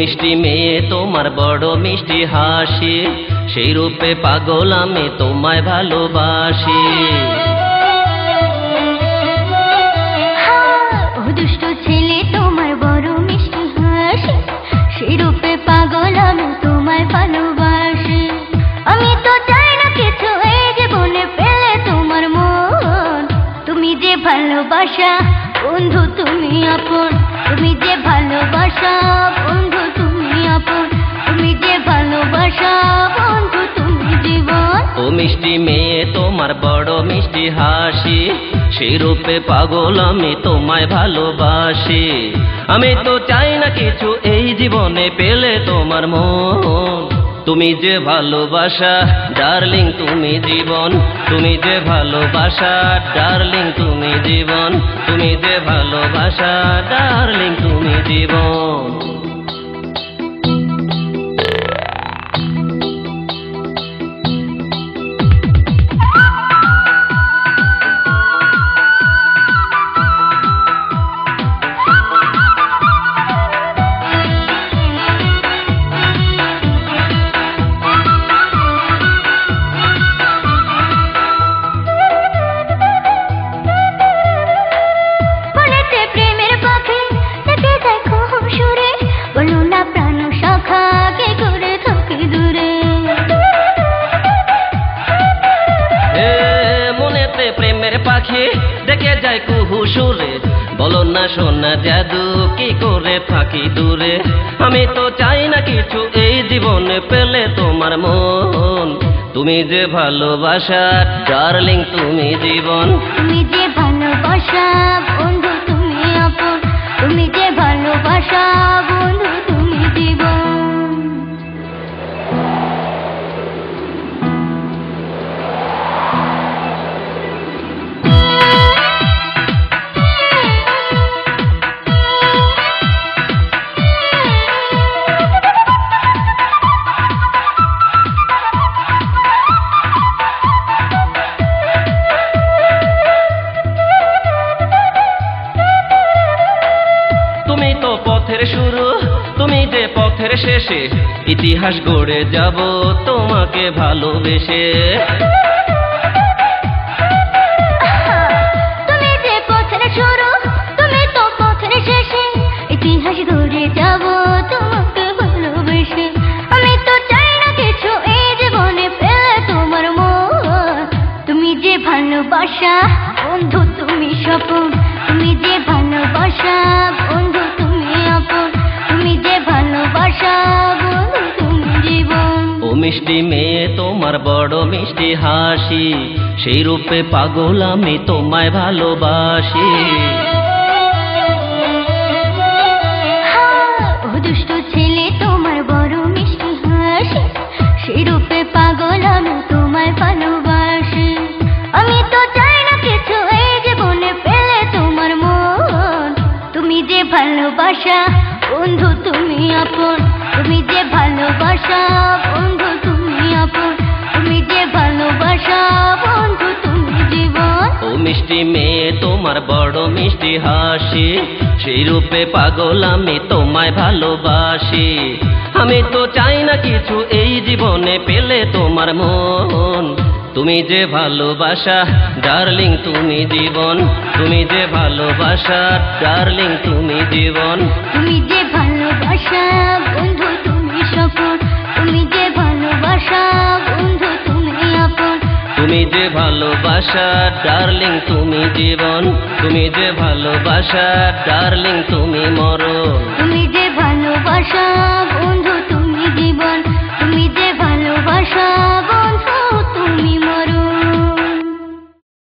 মিষ্টি মেয়ে তোমার বড় মিষ্টি হাসি, সেই রূপে পাগল আমি তোমায় ভালোবাসি। ও দুষ্ট ছেলে তোমার বড় মিষ্টি হাসি, সেই রূপে পাগল আমি তোমায় ভালোবাসি। আমি তো চাই না কিছু এই জীবনে পেলে তোমার মন, তুমি যে ভালোবাসা বন্ধু তুমি আপন, তুমি যে ভালোবাসা বন্ধু তুমি আপন, তুমি যে ভালোবাসা বন্ধু তুমি জীবন। ও মিষ্টি মেয়ে তোমার বড় মিষ্টি হাসি, সেই রূপে পাগল আমি তোমায় ভালোবাসি। আমি তো চাই না কিছু এই জীবনে পেলে তোমার মন, তুমি যে ভালোবাসা ডার্লিং তুমি জীবন, তুমি যে ভালোবাসা ডার্লিং তুমি জীবন, তুমি যে ভালোবাসা ডার্লিং তুমি জীবন। দেখে যায় কুহু সুরে, বলো না সোনা জাদু কি করে থাকি দূরে। আমি তো চাই না কিছু এই জীবনে পেলে তোমার মন, তুমি যে ভালোবাসা ডার্লিং তুমি জীবন, তুমি যে ভালোবাসা বন্ধু তুমি আপন, তুমি যে ভালোবাসা বন্ধু তুমি জীবন। পথের শুরু তুমি যে পথের শেষে, ইতিহাস গড়ে যাব তোমাকে ভালোবেসে। তুমি যে পথের শুরু তুমি তো পথের শেষে, ইতিহাস গড়ে যাব তোমাকে ভালোবেসে। আমি তো চাই না কিছু এই জীবনে পেলে তোমার মন, তুমি যে ভালোবাসা বন্ধু তুমি স্বপন, তুমি যে ভালোবাসা বন্ধু তুমি আপন, তুমি যে ভালোবাসা বন্ধু তুমি জীবন। ও মিষ্টি মেয়ে তোমার বড় মিষ্টি হাসি, সেই রূপে পাগল আমি তোমায় ভালোবাসি। ও দুষ্ট ছেলে তোমার বড় মিষ্টি হাসি, সেই রূপে পাগল আমি তোমায় ভালোবাসি। আমি তো চাই না কিছু এই জীবনে পেলে তোমার মন, তুমি যে ভালোবাসা বন্ধু তুমি আপন, তুমি যে ভালোবাসা বন্ধু তুমি আপন, তুমি যে ভালোবাসা বন্ধু তুমি জীবন। ও মিষ্টি মেয়ে তোমার বড় মিষ্টি হাসি, সেই রূপে পাগল আমি তোমায় ভালোবাসি। আমি তো চাই না কিছু এই জীবনে পেলে তোমার মন, তুমি যে ভালোবাসা ডার্লিং তুমি জীবন, তুমি যে ভালোবাসা ডার্লিং তুমি জীবন, তুমি যে ভালোবাসা বন্ধু তুমি স্বপন, তুমি যে ভালোবাসা বন্ধু তুমি আপন, তুমি যে ভালোবাসা ডার্লিং তুমি জীবন, তুমি যে ভালোবাসা ডার্লিং তুমি মরণ, তুমি যে ভালোবাসা বন্ধু তুমি জীবন, তুমি যে ভালোবাসা বন্ধু তুমি মরণ।